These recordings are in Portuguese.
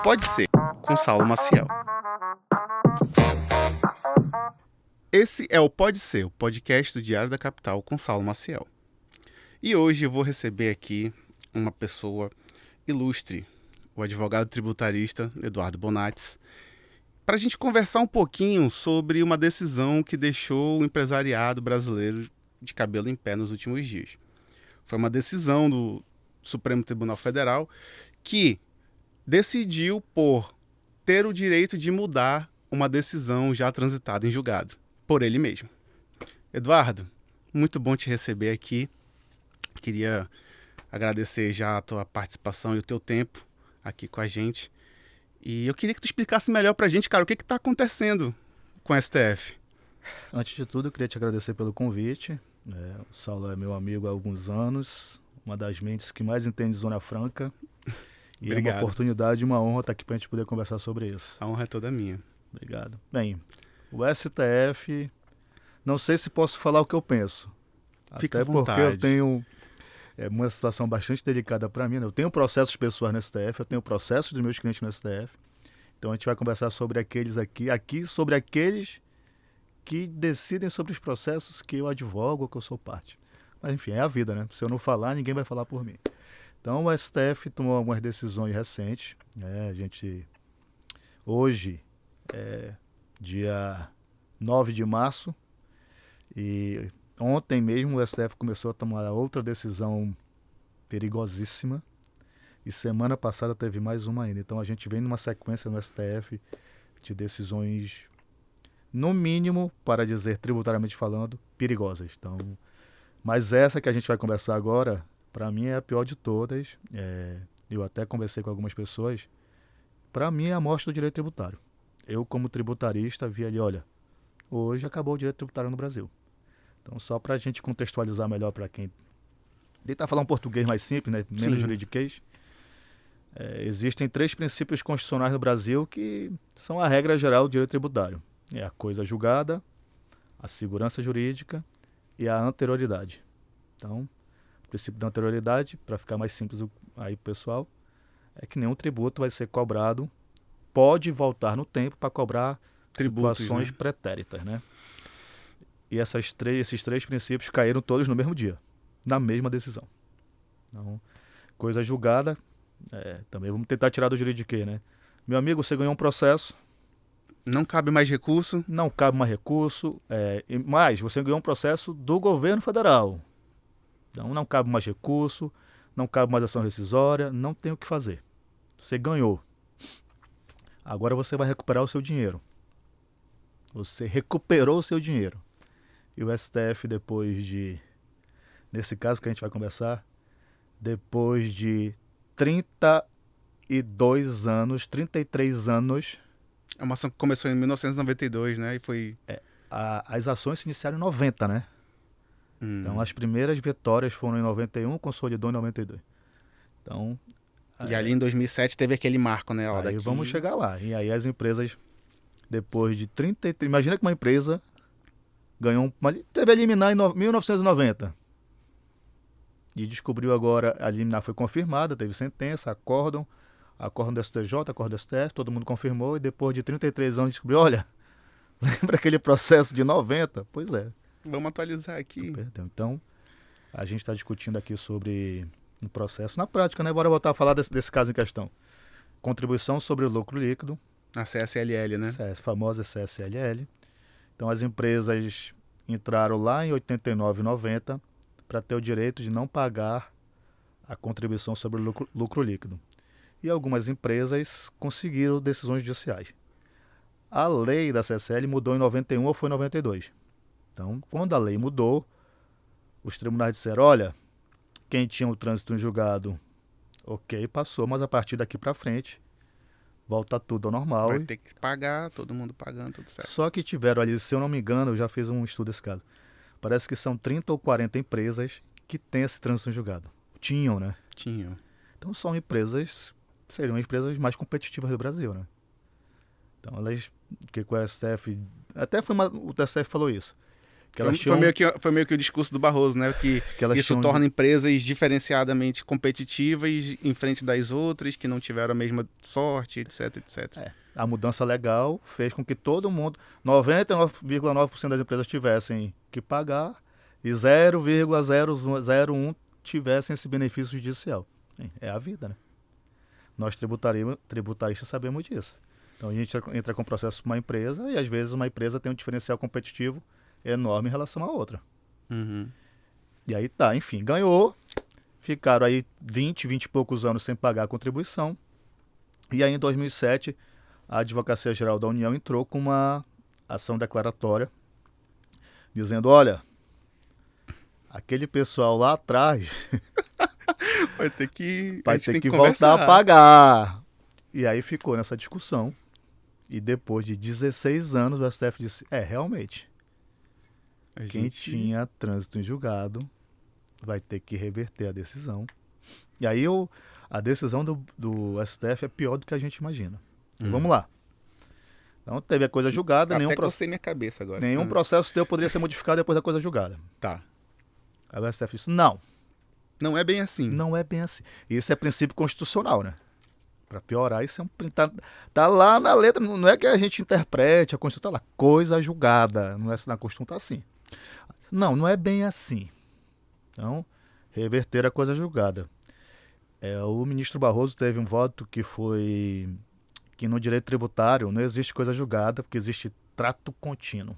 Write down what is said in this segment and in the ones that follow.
Pode Ser, com Saulo Maciel. Esse é o Pode Ser, o podcast do Diário da Capital com Saulo Maciel. E hoje eu vou receber aqui uma pessoa ilustre, o advogado tributarista Eduardo Bonatis, para a gente conversar um pouquinho sobre uma decisão que deixou o empresariado brasileiro de cabelo em pé nos últimos dias. Foi uma decisão do Supremo Tribunal Federal que decidiu por ter o direito de mudar uma decisão já transitada em julgado, por ele mesmo. Eduardo, muito bom te receber aqui. Queria agradecer já a tua participação e o teu tempo aqui com a gente. E eu queria que tu explicasse melhor pra gente, cara, o que está acontecendo com o STF. Antes de tudo, eu queria te agradecer pelo convite. O Saulo é meu amigo há alguns anos, uma das mentes que mais entende Zona Franca. E Obrigado. É uma oportunidade e uma honra estar aqui para a gente poder conversar sobre isso. A honra é toda minha. Obrigado. Bem, o STF, não sei se posso falar o que eu penso. Fica Até à vontade. porque eu tenho uma situação bastante delicada para mim, né? Eu tenho processos pessoais no STF, eu tenho processos dos meus clientes no STF. Então a gente vai conversar sobre aqueles aqui sobre aqueles que decidem sobre os processos que eu advogo, que eu sou parte. Mas enfim, é a vida, né? Se eu não falar, ninguém vai falar por mim. Então o STF tomou algumas decisões recentes, né? A gente, hoje, dia 9 de março, e ontem mesmo o STF começou a tomar outra decisão perigosíssima, e semana passada teve mais uma ainda. Então a gente vem numa sequência no STF de decisões, no mínimo, para dizer tributariamente falando, perigosas. Então, mas essa que a gente vai conversar agora, para mim é a pior de todas. Eu até conversei com algumas pessoas. Para mim é a morte do direito tributário. Eu, como tributarista, vi ali, olha, hoje acabou o direito tributário no Brasil. Então, só para a gente contextualizar melhor para quem tentar falar um português mais simples, né? Menos juridiquês, existem 3 princípios constitucionais no Brasil que são a regra geral do direito tributário. É a coisa julgada, a segurança jurídica e a anterioridade. Então, o princípio da anterioridade, para ficar mais simples aí pro pessoal, é que nenhum tributo vai ser cobrado, pode voltar no tempo para cobrar Tributos, situações, né, pretéritas, né? E esses 3 princípios caíram todos no mesmo dia, na mesma decisão. Então, coisa julgada, também vamos tentar tirar do juridiquês, né? Meu amigo, você ganhou um processo. Não cabe mais recurso? Não cabe mais recurso, mas você ganhou um processo do governo federal. Então não cabe mais recurso, não cabe mais ação rescisória, não tem o que fazer. Você ganhou. Agora você vai recuperar o seu dinheiro. Você recuperou o seu dinheiro. E o STF, nesse caso que a gente vai conversar, depois de 32 anos, 33 anos... É uma ação que começou em 1992, né? E foi... As ações se iniciaram em 90, né? Então, as primeiras vitórias foram em 91, consolidou em 92. Então... E ali em 2007 teve aquele marco, né? Aí vamos chegar lá. E aí as empresas, depois de 33... Imagina que uma empresa teve a liminar em 1990. E descobriu agora, a liminar foi confirmada, teve sentença, acórdão do STJ, acórdão do STF, todo mundo confirmou, e depois de 33 anos descobriu, olha, lembra aquele processo de 90? Pois é. Vamos atualizar aqui. Perdão. Então, a gente está discutindo aqui sobre o processo na prática, né? Bora voltar a falar desse caso em questão. Contribuição sobre o lucro líquido. A CSLL, né? A famosa CSLL. Então, as empresas entraram lá em 89 e 90 para ter o direito de não pagar a contribuição sobre o lucro líquido. E algumas empresas conseguiram decisões judiciais. A lei da CSL mudou em 91 ou foi em 92. Então, quando a lei mudou, os tribunais disseram, olha, quem tinha o trânsito em julgado, ok, passou, mas a partir daqui para frente, volta tudo ao normal. Vai ter que pagar, todo mundo pagando, tudo certo. Só que tiveram ali, se eu não me engano, eu já fiz um estudo desse caso, parece que são 30 ou 40 empresas que têm esse trânsito em julgado. Tinham, né? Tinham. Então seriam empresas mais competitivas do Brasil, né? Então elas, que com o STF, o STF falou isso, Que elas Foi, tinham, foi meio que o discurso do Barroso, né? Que que elas isso tinham torna empresas diferenciadamente competitivas em frente das outras, que não tiveram a mesma sorte, etc, etc. a mudança legal fez com que todo mundo, 99,9% das empresas tivessem que pagar e 0,001 tivessem esse benefício judicial. É a vida, né? Nós tributaristas sabemos disso. Então a gente entra com processo com uma empresa e às vezes uma empresa tem um diferencial competitivo enorme em relação à outra. Uhum. E aí tá, enfim, ganhou, ficaram aí 20 e poucos anos sem pagar a contribuição. E aí em 2007 a Advocacia Geral da União entrou com uma ação declaratória dizendo, olha, aquele pessoal lá atrás Vai ter que, a vai gente ter tem que conversar. voltar a pagar. E aí ficou nessa discussão. E depois de 16 anos o STF disse, realmente, quem tinha trânsito em julgado vai ter que reverter a decisão. E aí a decisão do STF é pior do que a gente imagina. Então, vamos lá. Então teve a coisa julgada, Até cocei minha cabeça agora. nenhum processo teu poderia ser modificado depois da coisa julgada. Tá. Aí o STF disse, não, Não é bem assim. não é bem assim. Isso é princípio constitucional, né? Para piorar, isso é tá lá na letra, não é que a gente interprete, a Constituição tá lá, coisa julgada, não é na Constituição tá assim. Não é bem assim. Então, reverter a coisa julgada. O ministro Barroso teve um voto que foi que no direito tributário não existe coisa julgada, porque existe trato contínuo.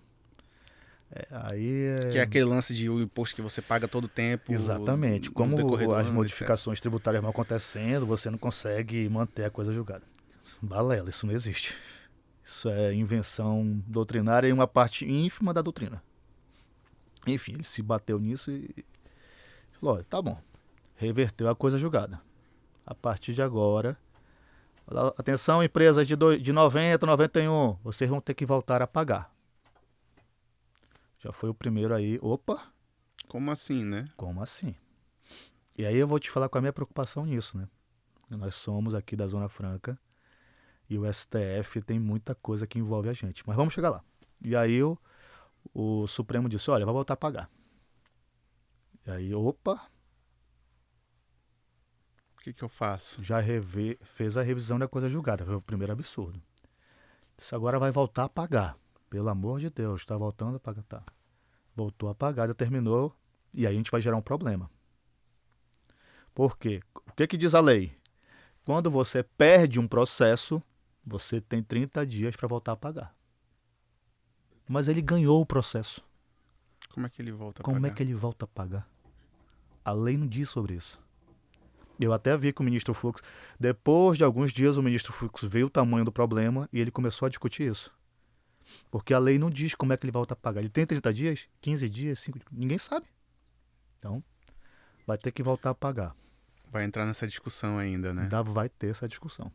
Que é aquele lance de o imposto que você paga todo tempo. Exatamente. no Como decorrer do as ano, modificações tributárias vão acontecendo, você não consegue manter a coisa julgada. Balela, isso não existe. Isso é invenção doutrinária e uma parte ínfima da doutrina. Enfim, ele se bateu nisso e falou, olha, tá bom, reverteu a coisa julgada. A partir de agora, atenção empresas de 90, 91, vocês vão ter que voltar a pagar. Já foi o primeiro aí, opa, Como assim, né? como assim? E aí eu vou te falar com a minha preocupação nisso, né? Nós somos aqui da Zona Franca e o STF tem muita coisa que envolve a gente. Mas vamos chegar lá. E aí o Supremo disse, olha, vai voltar a pagar. E aí, opa, O que eu faço? já fez a revisão da coisa julgada. Foi o primeiro absurdo. Disse, agora vai voltar a pagar. Pelo amor de Deus, está voltando a pagar. Tá. Voltou a pagar, determinou, e aí a gente vai gerar um problema. Por quê? O que diz a lei? Quando você perde um processo, você tem 30 dias para voltar a pagar. Mas ele ganhou o processo. Como é que ele volta a Como pagar? é que ele volta a pagar? A lei não diz sobre isso. Eu até vi que o ministro Fux, depois de alguns dias, o ministro Fux viu o tamanho do problema e ele começou a discutir isso. Porque a lei não diz como é que ele volta a pagar. Ele tem 30 dias, 15 dias, 5 dias, ninguém sabe. Então, vai ter que voltar a pagar. Vai entrar nessa discussão ainda, né? Ainda vai ter essa discussão.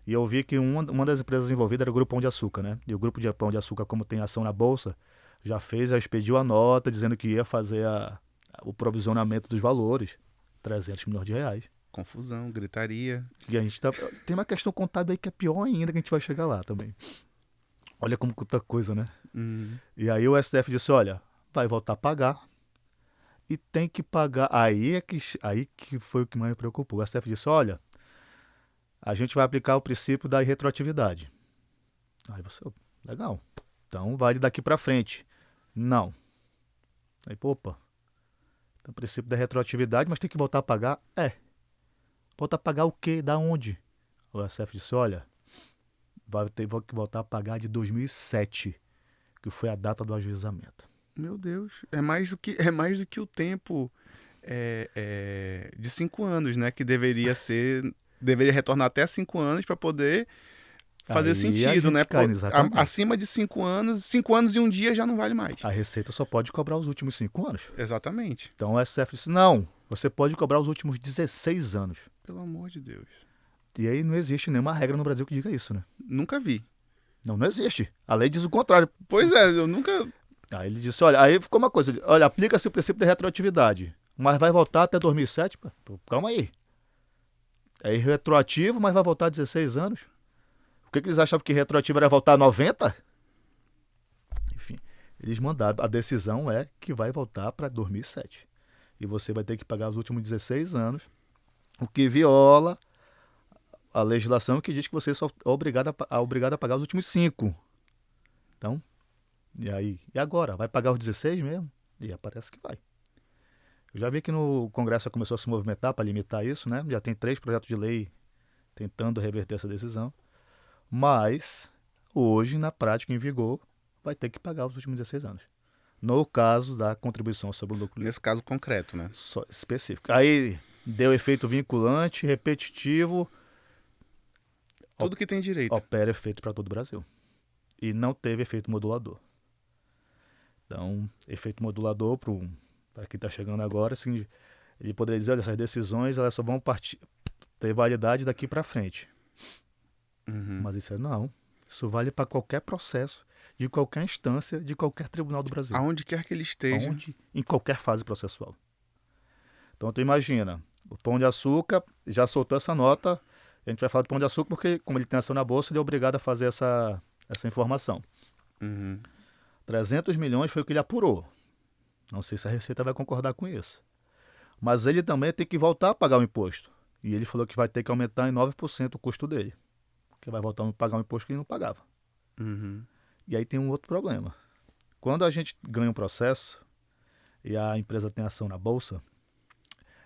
E eu vi que uma das empresas envolvidas era o Grupo Pão de Açúcar, né? E o Grupo de Pão de Açúcar, como tem ação na Bolsa, já expediu a nota dizendo que ia fazer o provisionamento dos valores, 300 milhões de reais. Confusão, gritaria. E a gente tem uma questão contábil aí que é pior ainda, que a gente vai chegar lá também. Olha como custa coisa, né? E aí o STF disse, olha, vai voltar a pagar e tem que pagar. Aí que foi o que mais me preocupou. O STF disse, olha, a gente vai aplicar o princípio da retroatividade. Aí você, legal, então vale daqui para frente. Não. Aí, opa, tem o princípio da retroatividade, mas tem que voltar a pagar? Voltar a pagar o quê? Da onde? O STF disse, olha, vai ter que voltar a pagar de 2007, que foi a data do ajuizamento. Meu Deus, é mais do que o tempo de 5 anos, né? Que deveria retornar até 5 anos para poder fazer Aí sentido, né? Exatamente. Acima de 5 anos e um dia já não vale mais. A Receita só pode cobrar os últimos 5 anos. Exatamente. Então o STF disse, não, você pode cobrar os últimos 16 anos. Pelo amor de Deus. E aí não existe nenhuma regra no Brasil que diga isso, né? Nunca vi. Não existe. A lei diz o contrário. Pois é, eu nunca... Aí ele disse, olha, aí ficou uma coisa, olha, aplica-se o princípio da retroatividade, mas vai voltar até 2007? Pô, calma aí. É retroativo, mas vai voltar 16 anos? O que eles achavam que retroativo era voltar a 90? Enfim, Eles mandaram, a decisão é que vai voltar para 2007. E você vai ter que pagar os últimos 16 anos, o que viola a legislação que diz que você só é obrigado a pagar os últimos 5. Então, e aí? E agora? Vai pagar os 16 mesmo? E parece que vai. Eu já vi que no Congresso já começou a se movimentar para limitar isso, né? Já tem 3 projetos de lei tentando reverter essa decisão. Mas, hoje, na prática, em vigor, vai ter que pagar os últimos 16 anos. No caso da contribuição sobre o lucro líquido. Nesse caso concreto, né? Só específico. Aí, deu efeito vinculante, repetitivo, Tudo que tem direito. opera efeito para todo o Brasil. E não teve efeito modulador. Então, efeito modulador, para quem está chegando agora, assim, ele poderia dizer, olha, essas decisões elas só vão ter validade daqui para frente. Uhum. Mas isso não. Isso vale para qualquer processo, de qualquer instância, de qualquer tribunal do Brasil. Aonde quer que ele esteja. Em qualquer fase processual. Então, tu imagina, o Pão de Açúcar já soltou essa nota, a gente vai falar do Pão de Açúcar porque, como ele tem ação na Bolsa, ele é obrigado a fazer essa informação. Uhum. 300 milhões foi o que ele apurou. Não sei se a Receita vai concordar com isso. Mas ele também tem que voltar a pagar o imposto. E ele falou que vai ter que aumentar em 9% o custo dele. Porque vai voltar a pagar um imposto que ele não pagava. Uhum. E aí tem um outro problema. Quando a gente ganha um processo e a empresa tem ação na Bolsa,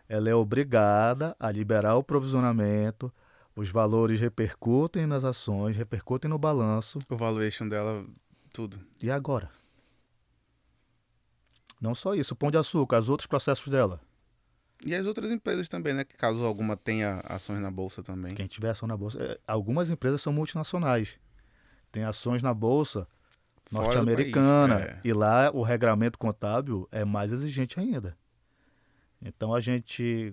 ela é obrigada a liberar o provisionamento, os valores repercutem nas ações, repercutem no balanço. O valuation dela, tudo. E agora? Não só isso, o Pão de Açúcar, os outros processos dela. E as outras empresas também, né? Que caso alguma tenha ações na Bolsa também. Quem tiver ação na Bolsa. Algumas empresas são multinacionais. Tem ações na Bolsa Fora do norte-americana. país, é. E lá o regramento contábil é mais exigente ainda. Então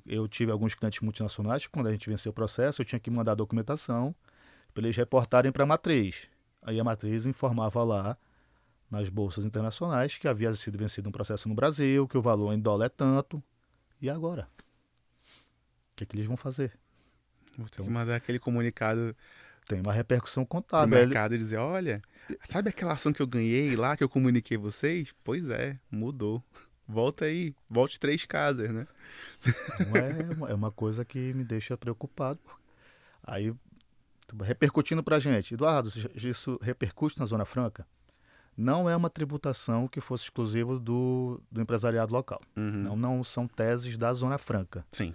eu tive alguns clientes multinacionais que quando a gente venceu o processo, eu tinha que mandar a documentação para eles reportarem para a matriz. Aí a matriz informava lá nas bolsas internacionais que havia sido vencido um processo no Brasil, que o valor em dólar é tanto. E agora? O que eles vão fazer? Vou ter que mandar aquele comunicado Tem uma repercussão pro contábil. mercado e dizer, olha, sabe aquela ação que eu ganhei lá, que eu comuniquei vocês? Pois é, mudou. Volta aí, volte 3 casas, né? Não é uma coisa que me deixa preocupado. Aí, repercutindo para a gente, Eduardo, isso repercute na Zona Franca? Não é uma tributação que fosse exclusiva do empresariado local. Uhum. Não são teses da Zona Franca. Sim.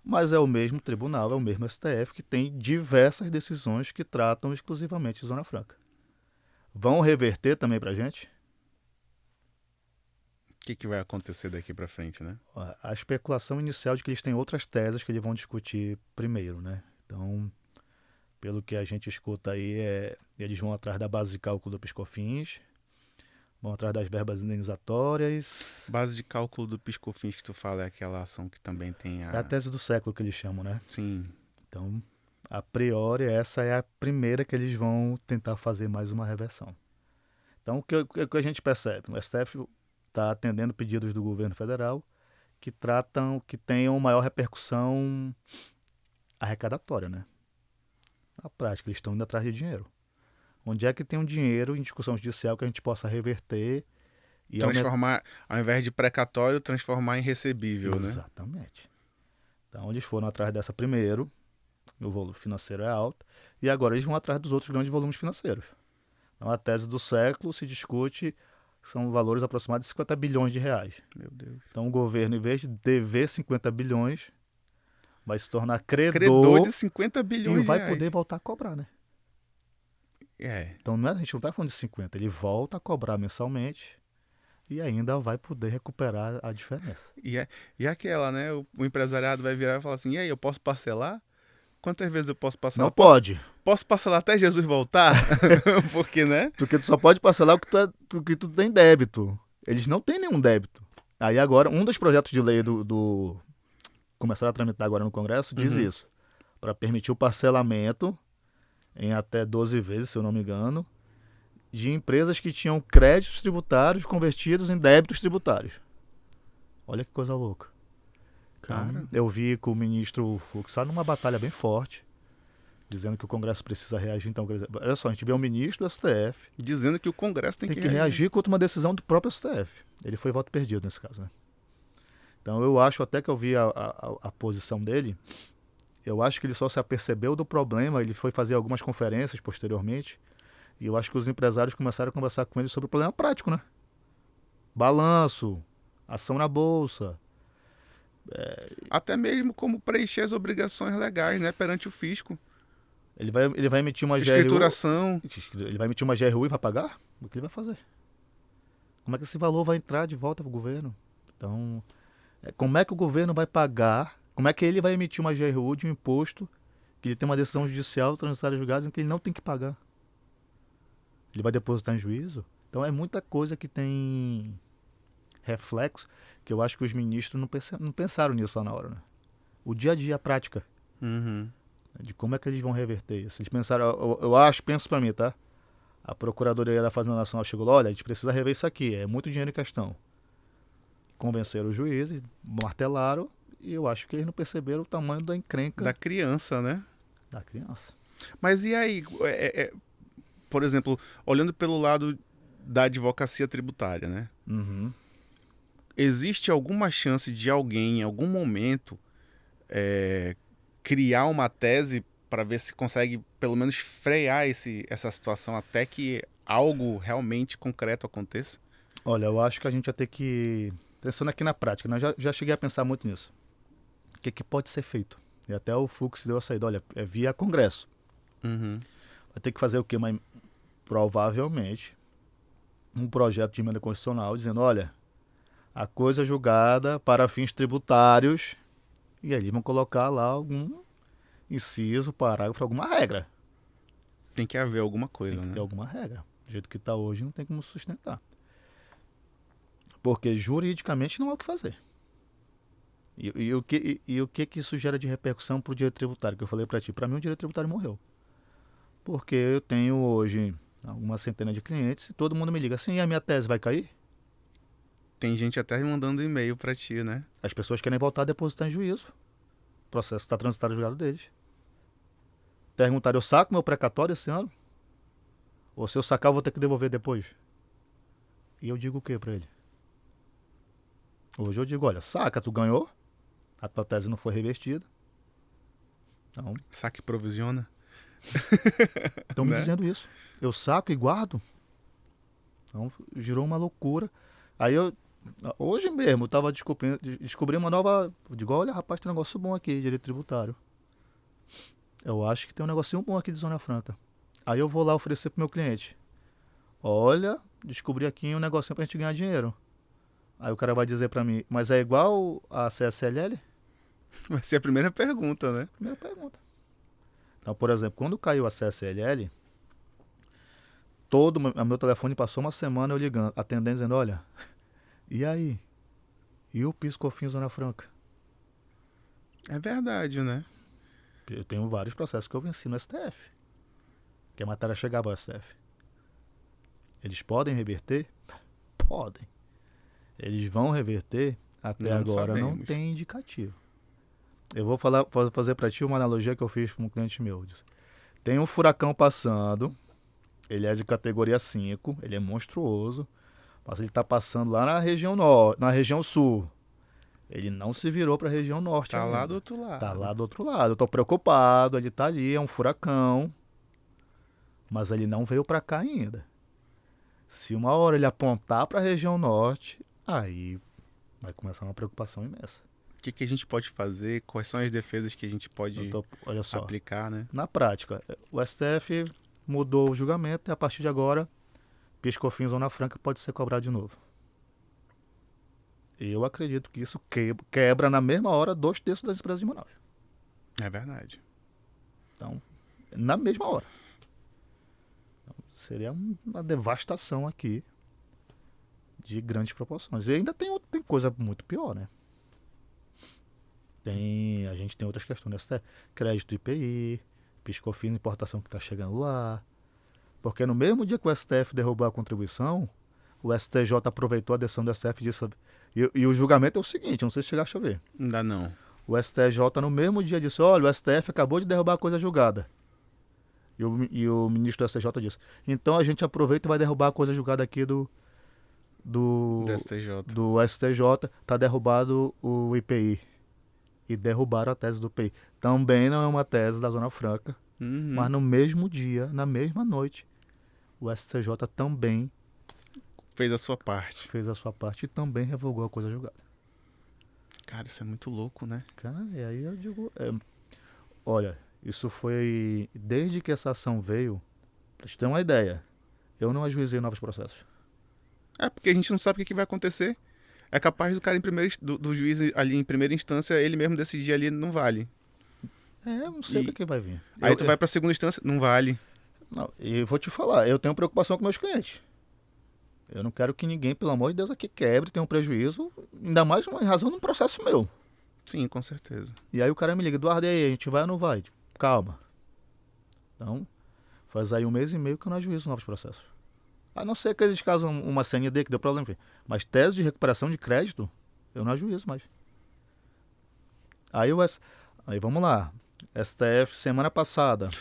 Mas é o mesmo tribunal, é o mesmo STF que tem diversas decisões que tratam exclusivamente de Zona Franca. Vão reverter também para a gente? O que vai acontecer daqui para frente, né? A especulação inicial de que eles têm outras teses que eles vão discutir primeiro, né? Então, pelo que a gente escuta aí, eles vão atrás da base de cálculo do PiscoFins, vão atrás das verbas indenizatórias. Base de cálculo do PiscoFins que tu fala é aquela ação que também tem É a tese do século que eles chamam, né? Sim. Então, a priori, essa é a primeira que eles vão tentar fazer mais uma reversão. Então, o que a gente percebe? O STF está atendendo pedidos do governo federal que tenham maior repercussão arrecadatória, né? Na prática, eles estão indo atrás de dinheiro. Onde é que tem um dinheiro em discussão judicial que a gente possa reverter e transformar, ao invés de precatório, transformar em recebível, né? Exatamente. Então, eles foram atrás dessa primeiro, o volume financeiro é alto, e agora eles vão atrás dos outros grandes volumes financeiros. Então, a tese do século se discute, são valores aproximados de 50 bilhões de reais. Meu Deus. Então, o governo, em vez de dever 50 bilhões, vai se tornar Credor de 50 bilhões e vai de reais. poder voltar a cobrar, né? É. Então, a gente não está falando de 50, ele volta a cobrar mensalmente e ainda vai poder recuperar a diferença. E aquela, né? O empresariado vai virar e falar assim, e aí, eu posso parcelar? Quantas vezes eu posso parcelar? Não pode. Posso parcelar até Jesus voltar? Porque, né? Porque tu só pode parcelar o que tu tem débito. Eles não têm nenhum débito. Aí agora, um dos projetos de lei do começaram a tramitar agora no Congresso diz isso. Para permitir o parcelamento em até 12 vezes, se eu não me engano, de empresas que tinham créditos tributários convertidos em débitos tributários. Olha que coisa louca. Cara. Eu vi que o ministro Fux está numa batalha bem forte dizendo que o Congresso precisa reagir. Então, olha só, a gente vê um ministro do STF dizendo que o Congresso tem que reagir contra uma decisão do próprio STF. Ele foi voto perdido nesse caso, né? Então eu acho, até que eu vi a posição dele, eu acho que ele só se apercebeu do problema, ele foi fazer algumas conferências posteriormente, e eu acho que os empresários começaram a conversar com ele sobre o problema prático, né? Balanço, ação na bolsa. Até mesmo como preencher as obrigações legais, né, perante o fisco. Ele vai emitir uma escrituração. Ele vai emitir uma GRU e vai pagar? O que ele vai fazer? Como é que esse valor vai entrar de volta para o governo? Então, como é que o governo vai pagar? Como é que ele vai emitir uma GRU de um imposto que ele tem uma decisão judicial transitada em julgados em que ele não tem que pagar? Ele vai depositar em juízo? Então é muita coisa que tem reflexo que eu acho que os ministros não pensaram nisso lá na hora, né? O dia a dia, a prática. Uhum. De como é que eles vão reverter isso. Eles pensaram, penso pra mim, tá? A Procuradoria da Fazenda Nacional chegou lá, olha, a gente precisa rever isso aqui, é muito dinheiro em questão. Convenceram os juízes, martelaram, e eu acho que eles não perceberam o tamanho da encrenca. Da criança, né? Da criança. Mas e aí, por exemplo, olhando pelo lado da advocacia tributária, né? Uhum. Existe alguma chance de alguém, em algum momento, criar uma tese para ver se consegue, pelo menos, frear essa situação até que algo realmente concreto aconteça? Olha, eu acho que a gente ia ter que... Pensando aqui na prática, né? Já cheguei a pensar muito nisso. O que pode ser feito? E até o Fux deu a saída, olha, é via Congresso. Uhum. Vai ter que fazer o quê? Mas, provavelmente, um projeto de emenda constitucional dizendo, olha, a coisa é julgada para fins tributários, e aí eles vão colocar lá algum inciso, parágrafo, alguma regra. Tem que haver alguma coisa, Tem que né? ter alguma regra. Do jeito que está hoje, não tem como sustentar. Porque juridicamente não há o que fazer. E o que isso gera de repercussão para o direito tributário? Que eu falei para ti. Para mim, o direito tributário morreu. Porque eu tenho hoje uma centena de clientes e todo mundo me liga assim, e a minha tese vai cair? Tem gente até mandando e-mail para ti, né? As pessoas querem voltar a depositar em juízo. O processo está transitado no julgado deles. Perguntaram, eu saco meu precatório esse ano? Ou se eu sacar, eu vou ter que devolver depois? E eu digo o que para ele? Hoje eu digo, olha, saca, tu ganhou, a tua tese não foi revertida. Então, Saque provisiona. estão me Né? dizendo isso. Eu saco e guardo. Então, girou uma loucura. Aí hoje mesmo, eu tava descobri uma nova... Eu digo, olha, rapaz, tem um negócio bom aqui, direito tributário. Eu acho que tem um negocinho bom aqui de Zona Franca. Aí eu vou lá oferecer pro meu cliente. Olha, descobri aqui um negocinho pra gente ganhar dinheiro. Aí o cara vai dizer pra mim, mas é igual a CSLL? Vai ser a primeira pergunta, né? Primeira pergunta. Então, por exemplo, quando caiu a CSLL, o meu telefone passou uma semana eu ligando, atendendo, dizendo, olha, e aí? E o PIS/COFINS Zona Franca? É verdade, né? Eu tenho vários processos que eu venci no STF. Que a matéria chegava ao STF. Eles podem reverter? Podem. Eles vão reverter? Até Não agora sabemos. não tem indicativo. Eu vou fazer para ti uma analogia que eu fiz para um cliente meu. Tem um furacão passando, ele é de categoria 5, ele é monstruoso, mas ele está passando lá na região na região sul. Ele não se virou para a região norte. Tá ainda. lá do outro lado. Tá lá do outro lado. Eu tô preocupado, ele tá ali, é um furacão. Mas ele não veio para cá ainda. Se uma hora ele apontar para a região norte, aí vai começar uma preocupação imensa. O que a gente pode fazer? Quais são as defesas que a gente pode Olha só, aplicar, né? na prática, o STF mudou o julgamento e a partir de agora, PIS/COFINS Zona Franca pode ser cobrado de novo. Eu acredito que isso quebra na mesma hora 2/3 das empresas de Manaus. É verdade. Então, na mesma hora. Então, seria uma devastação aqui de grandes proporções. E ainda tem coisa muito pior, né? A gente tem outras questões, né? Crédito IPI, PIS/COFINS, importação que está chegando lá. Porque no mesmo dia que o STF derrubou a contribuição, o STJ aproveitou a decisão do STF e disse... E o julgamento é o seguinte, não sei se chegaste a ver. Ainda não. O STJ no mesmo dia disse, olha, o STF acabou de derrubar a coisa julgada. E o ministro do STJ disse, então a gente aproveita e vai derrubar a coisa julgada aqui do STJ. do STJ, tá derrubado o IPI. E derrubaram a tese do IPI. Também não é uma tese da Zona Franca, mas no mesmo dia, na mesma noite, o STJ também Fez a sua parte. fez a sua parte e também revogou a coisa julgada. Cara, isso é muito louco, né? Cara, e aí eu digo, olha, isso foi desde que essa ação veio, pra te ter uma ideia, eu não ajuizei novos processos. É, porque a gente não sabe o que vai acontecer. É capaz do cara do juiz ali em primeira instância, ele mesmo decidir ali, não vale. Eu não sei o que vai vir. Aí tu vai pra segunda instância, não vale. Não, e vou te falar, eu tenho preocupação com meus clientes. Eu não quero que ninguém, pelo amor de Deus, aqui quebre, tenha um prejuízo, ainda mais em razão de um processo meu. Sim, com certeza. E aí o cara me liga, Eduardo, e aí, a gente vai ou não vai? Tipo, calma. Então, faz aí 1 mês e meio que eu não ajuizo novos processos. A não ser que eles casam uma CND que deu problema, enfim. Mas tese de recuperação de crédito, eu não ajuizo mais. Aí vamos lá. STF, semana passada.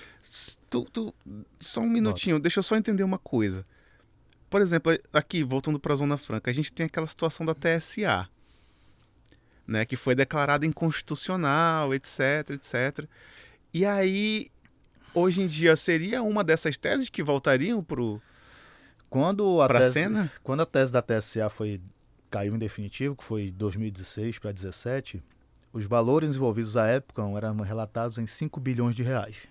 Só um minutinho, deixa eu só entender uma coisa. Por exemplo, aqui, voltando para a Zona Franca, a gente tem aquela situação da TSA, né, que foi declarada inconstitucional, etc, etc. E aí, hoje em dia, seria uma dessas teses que voltariam para a cena? Quando a tese da TSA caiu em definitivo, que foi de 2016 para 2017, os valores envolvidos à época eram relatados em 5 bilhões de reais.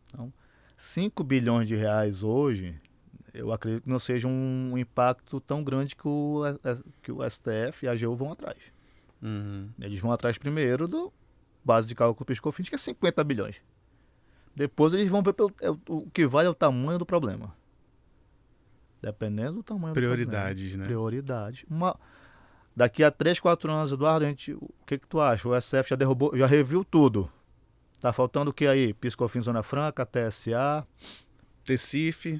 Então, 5 bilhões de reais hoje, eu acredito que não seja um impacto tão grande que o STF e a AGU vão atrás. Eles vão atrás primeiro do base de cálculo PIS/COFINS, que é 50 bilhões. Depois eles vão ver o que vale é o tamanho do problema. Dependendo do tamanho Prioridades, do problema. né? Prioridade. Daqui a 3, 4 anos, Eduardo, o que tu acha? O STF já derrubou, já reviu tudo. Tá faltando o que aí? PIS/COFINS Zona Franca, TSA, TCIF,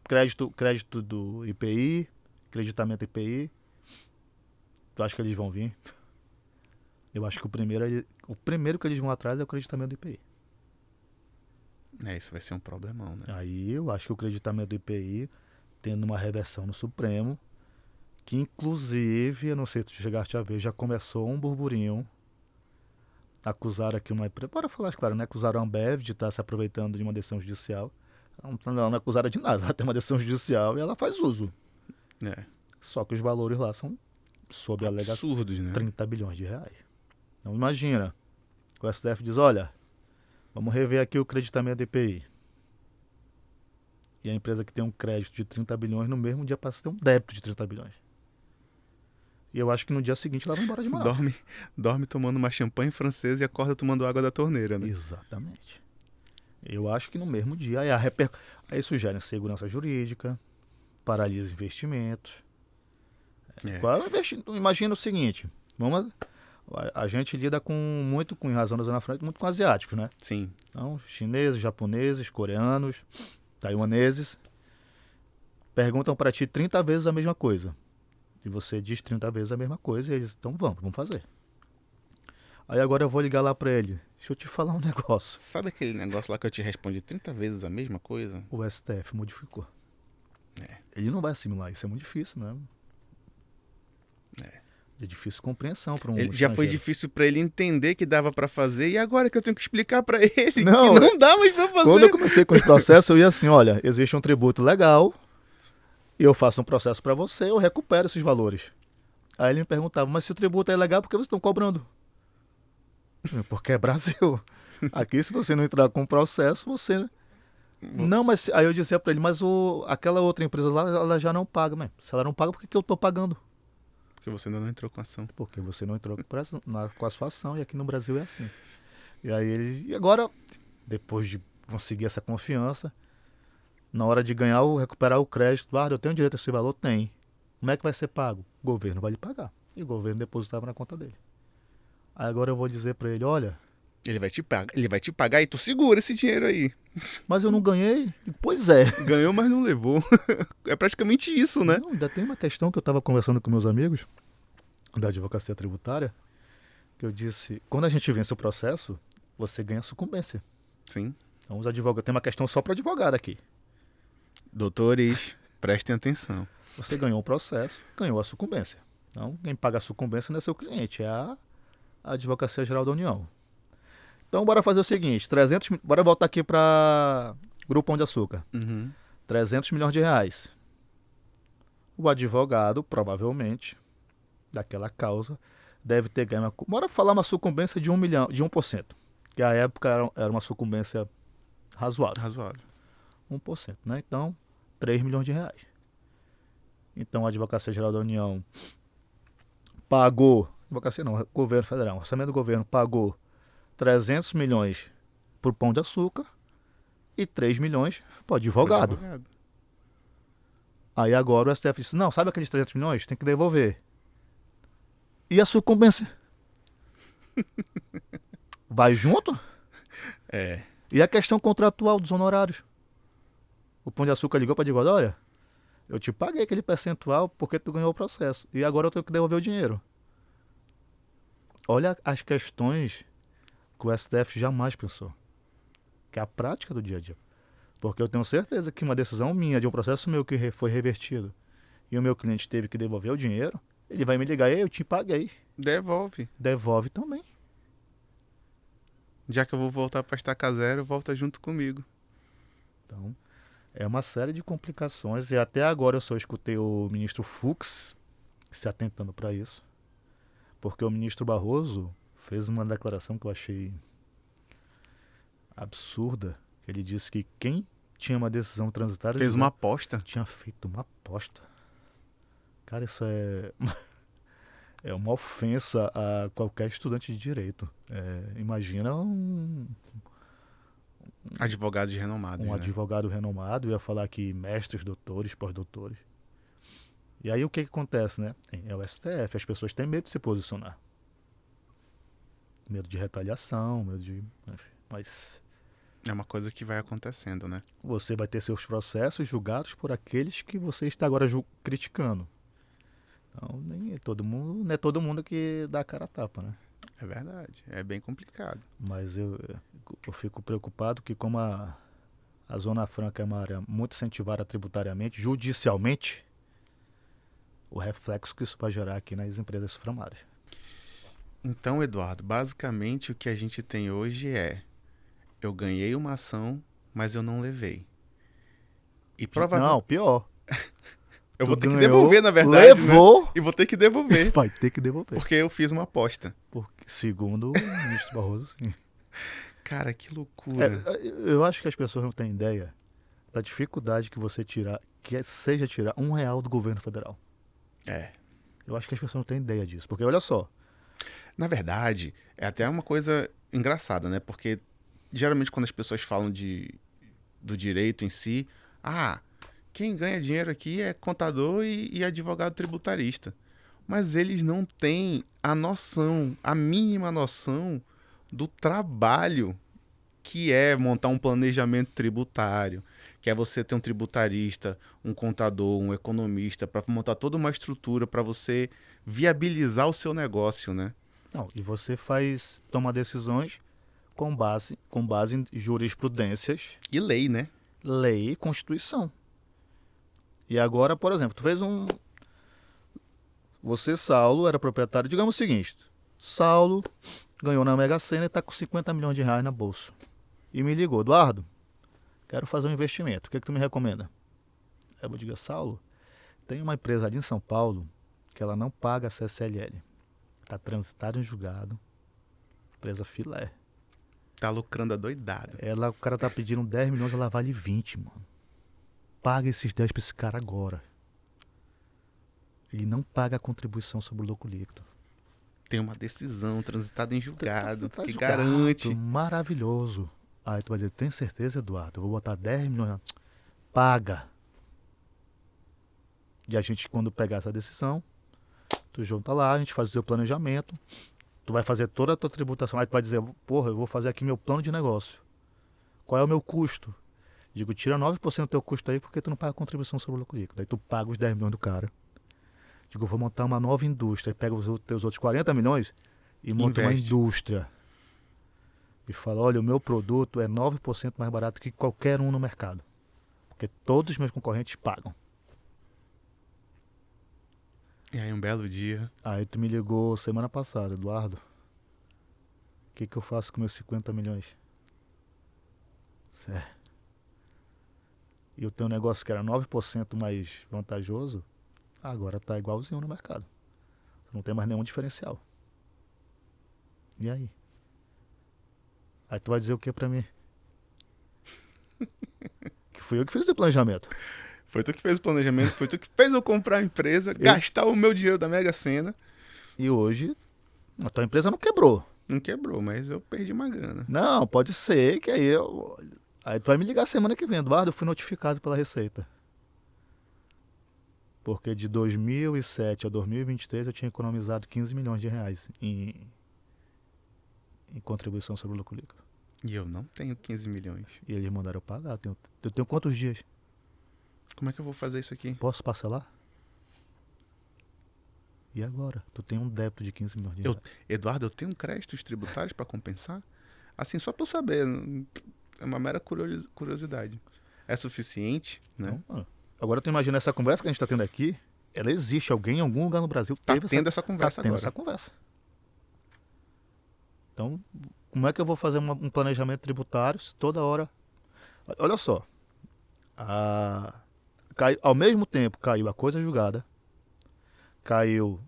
crédito do IPI, creditamento IPI. Tu acha que eles vão vir? Eu acho que o primeiro que eles vão atrás é o creditamento do IPI. Isso vai ser um problemão, né? Aí eu acho que o creditamento do IPI, tendo uma reversão no Supremo, que inclusive, eu não sei se tu chegaste a ver, já começou um burburinho. Acusaram aqui uma empresa, para falar claro, né? Acusaram a Ambev de estar se aproveitando de uma decisão judicial. Não é acusada de nada, ela tem uma decisão judicial e ela faz uso. Só que os valores lá são, sob a alegação, absurdos, né? 30 bilhões de reais. Então imagina, o STF diz, olha, vamos rever aqui o creditamento do IPI. E a empresa que tem um crédito de 30 bilhões, no mesmo dia passa a ter um débito de 30 bilhões. E eu acho que no dia seguinte ela vai embora de Manaus. Dorme tomando uma champanhe francesa e acorda tomando água da torneira, né? Exatamente. Eu acho que no mesmo dia aí sugere insegurança jurídica, paralisa investimentos. Imagina o seguinte, a gente lida muito com, em razão da Zona Franca, muito com asiáticos, né? Sim. Então, chineses, japoneses, coreanos, taiwaneses, perguntam para ti 30 vezes a mesma coisa. E você diz 30 vezes a mesma coisa e eles, então vamos fazer. Aí agora eu vou ligar lá para ele. Deixa eu te falar um negócio. Sabe aquele negócio lá que eu te respondi 30 vezes a mesma coisa? O STF modificou. Ele não vai assimilar, isso é muito difícil, né? É difícil compreensão para um já estrangeiro. foi difícil para ele entender que dava para fazer e agora que eu tenho que explicar para ele que não dá mais para fazer. Quando eu comecei com os processos, eu ia assim, olha, existe um tributo legal e eu faço um processo para você, eu recupero esses valores. Aí ele me perguntava, mas se o tributo é legal, por que vocês estão cobrando? Porque é Brasil. Aqui, se você não entrar com o processo, você... Não, mas aí eu dizia para ele, mas aquela outra empresa lá, ela já não paga. Mas se ela não paga, por que eu estou pagando? Porque você ainda não entrou com a ação. Porque você não entrou com a sua ação, e aqui no Brasil é assim. E aí e agora, depois de conseguir essa confiança, na hora de recuperar o crédito, eu tenho direito a esse valor? Tem. Como é que vai ser pago? O governo vai lhe pagar. E o governo depositava na conta dele. Aí agora eu vou dizer para ele, olha... Ele vai te pagar e tu segura esse dinheiro aí. Mas eu não ganhei? Pois é. Ganhou, mas não levou. É praticamente isso, né? Não, ainda tem uma questão que eu estava conversando com meus amigos da advocacia tributária, que eu disse, quando a gente vence o processo, você ganha sucumbência. Sim. Então, os advogados, tem uma questão só para advogado aqui. Doutores, prestem atenção. Você ganhou o processo, ganhou a sucumbência. Então, quem paga a sucumbência não é seu cliente, é a Advocacia Geral da União. Então, bora fazer o seguinte, bora voltar aqui para Grupo Pão de Açúcar. Uhum. 300 milhões de reais. O advogado, provavelmente, daquela causa, deve ter ganho. Bora falar uma sucumbência de 1 milhão, de 1%. Que à época era uma sucumbência razoável. Razoável. 1%, né? Então, 3 milhões de reais. Então, a Advocacia Geral da União pagou, advocacia não, governo federal, orçamento do governo pagou 300 milhões para o Pão de Açúcar e 3 milhões para o advogado. Aí agora o STF disse, não, sabe aqueles 300 milhões? Tem que devolver. E a sucumbência? Vai junto? É. E a questão contratual dos honorários? O Pão de Açúcar ligou para o advogado, olha, eu te paguei aquele percentual porque tu ganhou o processo. E agora eu tenho que devolver o dinheiro. Olha as questões que o STF jamais pensou. Que é a prática do dia a dia. Porque eu tenho certeza que uma decisão minha, de um processo meu que foi revertido, e o meu cliente teve que devolver o dinheiro, ele vai me ligar, eu te paguei. Devolve. Devolve também. Já que eu vou voltar para estaca zero, volta junto comigo. Então, é uma série de complicações. E até agora eu só escutei o ministro Fux se atentando para isso. Porque o ministro Barroso fez uma declaração que eu achei absurda. Ele disse que quem tinha uma decisão transitária... Fez uma aposta. Tinha feito uma aposta. Cara, isso é uma ofensa a qualquer estudante de direito. Imagina um Advogado de renomado. um advogado renomado ia falar que mestres, doutores, pós-doutores. E aí o que acontece, né? É o STF, as pessoas têm medo de se posicionar. Medo de retaliação, medo de... Enfim, mas É uma coisa que vai acontecendo, né? você vai ter seus processos julgados por aqueles que você está agora criticando. Então, não é todo mundo que dá a cara a tapa, né? É verdade. É bem complicado. Mas eu fico preocupado que como a Zona Franca é uma área muito incentivada tributariamente, judicialmente, o reflexo que isso vai gerar aqui nas empresas suframárias. Então, Eduardo, basicamente o que a gente tem hoje é: eu ganhei uma ação, mas eu não levei. E provavelmente... Não, pior. Eu vou ter que ganhou, devolver, na verdade, levou, né? E vou ter que devolver. vai ter que devolver. Porque eu fiz uma aposta. Porque, segundo o ministro Barroso, sim. Cara, que loucura. Eu acho que as pessoas não têm ideia da dificuldade que você seja tirar R$1 do governo federal. Eu acho que as pessoas não têm ideia disso. Porque olha só. Na verdade, é até uma coisa engraçada, né? Porque geralmente quando as pessoas falam do direito em si, quem ganha dinheiro aqui é contador e advogado tributarista. Mas eles não têm a noção, a mínima noção do trabalho que é montar um planejamento tributário, que é você ter um tributarista, um contador, um economista, para montar toda uma estrutura para você viabilizar o seu negócio, né? Não, e você toma decisões com base em jurisprudências, E lei, né? lei e constituição. E agora, por exemplo, você, Saulo, era proprietário, digamos o seguinte, Saulo ganhou na Mega Sena e está com 50 milhões de reais na bolsa. E me ligou, Eduardo, quero fazer um investimento, o que tu me recomenda? Eu vou dizer, Saulo, tem uma empresa ali em São Paulo que ela não paga a CSLL. Está transitada em julgado, empresa filé. Tá lucrando adoidado. O cara tá pedindo 10 milhões, ela vale 20, mano. Paga esses 10 pra esse cara agora. Ele não paga a contribuição sobre o lucro líquido. Tem uma decisão transitada em julgado Tá que julgado, garante. maravilhoso. Aí tu vai dizer, tem certeza, Eduardo? Eu vou botar 10 milhões. Paga. E a gente, quando pegar essa decisão, tu junta lá, a gente faz o seu planejamento. Tu vai fazer toda a tua tributação. Aí tu vai dizer, porra, eu vou fazer aqui meu plano de negócio. Qual é o meu custo? Digo, tira 9% do teu custo aí porque tu não paga a contribuição sobre o lucro líquido. Aí tu paga os 10 milhões do cara. Digo, vou montar uma nova indústria. Pega os teus outros 40 milhões e monta uma Investe. indústria. e fala, olha, o meu produto é 9% mais barato que qualquer um no mercado. Porque todos os meus concorrentes pagam. E aí um belo dia... Aí tu me ligou semana passada, Eduardo, o que eu faço com meus 50 milhões? Certo. E o teu negócio que era 9% mais vantajoso, agora tá igualzinho no mercado. Não tem mais nenhum diferencial. E aí? Aí tu vai dizer o que pra mim? Que fui eu que fiz o planejamento. Foi tu que fez o planejamento, foi tu que fez eu comprar a empresa, gastar o meu dinheiro da Mega Sena. E hoje, a tua empresa não quebrou. Não quebrou, mas eu perdi uma grana. Não, pode ser que aí eu... Aí tu vai me ligar semana que vem, Eduardo, eu fui notificado pela Receita. Porque de 2007 a 2023 eu tinha economizado 15 milhões de reais em contribuição sobre o lucro líquido. E eu não tenho 15 milhões. E eles mandaram eu pagar. Eu tenho quantos dias? Como é que eu vou fazer isso aqui? Posso parcelar? E agora? Tu tem um débito de 15 milhões de reais. Eduardo, eu tenho créditos tributários para compensar? Assim, só para eu saber. É uma mera curiosidade. É suficiente, né? Então, agora tu imagina essa conversa que a gente está tendo aqui. Ela existe. Alguém em algum lugar no Brasil Tá tendo essa conversa tá tendo agora. essa conversa. Então, como é que eu vou fazer um planejamento tributário se toda hora... Olha só. Ao mesmo tempo caiu a coisa julgada, caiu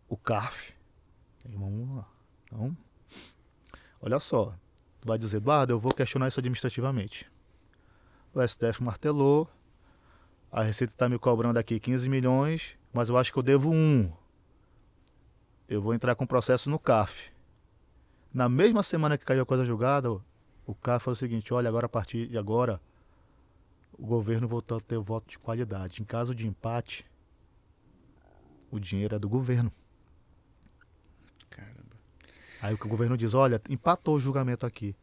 o CARF. Vamos lá. Então, olha só. Tu vai dizer, Eduardo, eu vou questionar isso administrativamente. O STF martelou, a Receita está me cobrando aqui 15 milhões, mas eu acho que eu devo 1. Eu vou entrar com processo no CARF. Na mesma semana que caiu a coisa julgada, o CARF falou o seguinte, olha, agora a partir de agora, o governo voltou a ter voto de qualidade. Em caso de empate, o dinheiro é do governo. Caramba. Aí o governo diz, olha, empatou o julgamento aqui.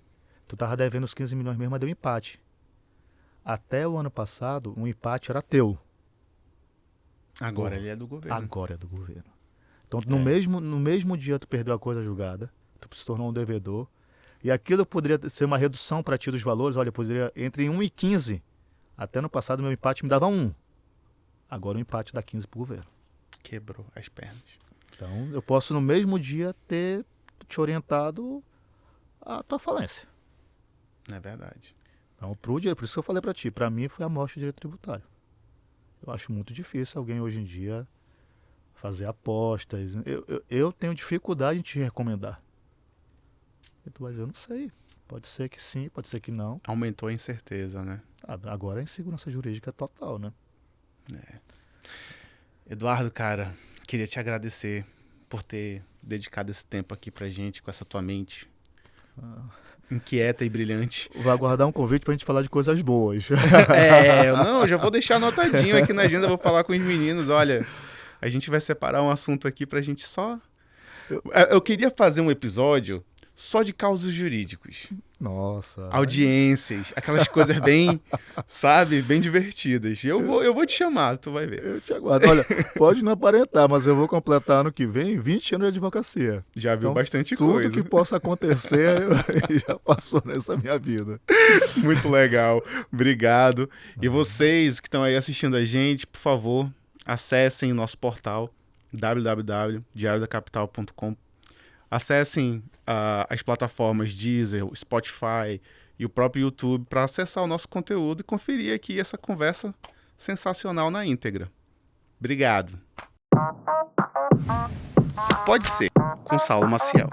Tu tava devendo os 15 milhões mesmo, mas deu empate. Até o ano passado, o empate era teu. Agora ele é do governo. Agora é do governo. Então, no mesmo dia tu perdeu a coisa julgada, tu se tornou um devedor, e aquilo poderia ser uma redução para ti dos valores, olha, poderia entre 1 e 15. Até no passado, meu empate me dava 1. Agora o empate dá 15 pro governo. Quebrou as pernas. Então, eu posso no mesmo dia ter te orientado à tua falência. É verdade. Então, por isso que eu falei para ti, para mim foi a morte do direito tributário. Eu acho muito difícil alguém hoje em dia fazer apostas. Eu tenho dificuldade em te recomendar. E tu vai dizer, eu não sei. Pode ser que sim, pode ser que não. Aumentou a incerteza, né? Agora é insegurança jurídica total, né? É. Eduardo, cara, queria te agradecer por ter dedicado esse tempo aqui pra gente, com essa tua mente inquieta e brilhante. Vai aguardar um convite pra gente falar de coisas boas. Eu já vou deixar anotadinho aqui na agenda, vou falar com os meninos, olha, a gente vai separar um assunto aqui pra gente só... Eu queria fazer um episódio só de causos jurídicos. Nossa. Audiências, aquelas coisas bem, sabe, bem divertidas. Eu vou te chamar, tu vai ver. Eu te aguardo. Olha, pode não aparentar, mas eu vou completar ano que vem 20 anos de advocacia. Já viu então, bastante tudo coisa. que possa acontecer já passou nessa minha vida. Muito legal. Obrigado. E vocês que estão aí assistindo a gente, por favor, acessem o nosso portal www.diariodacapital.com. Acessem as plataformas Deezer, Spotify e o próprio YouTube para acessar o nosso conteúdo e conferir aqui essa conversa sensacional na íntegra. Obrigado. Pode ser, com Saulo Maciel.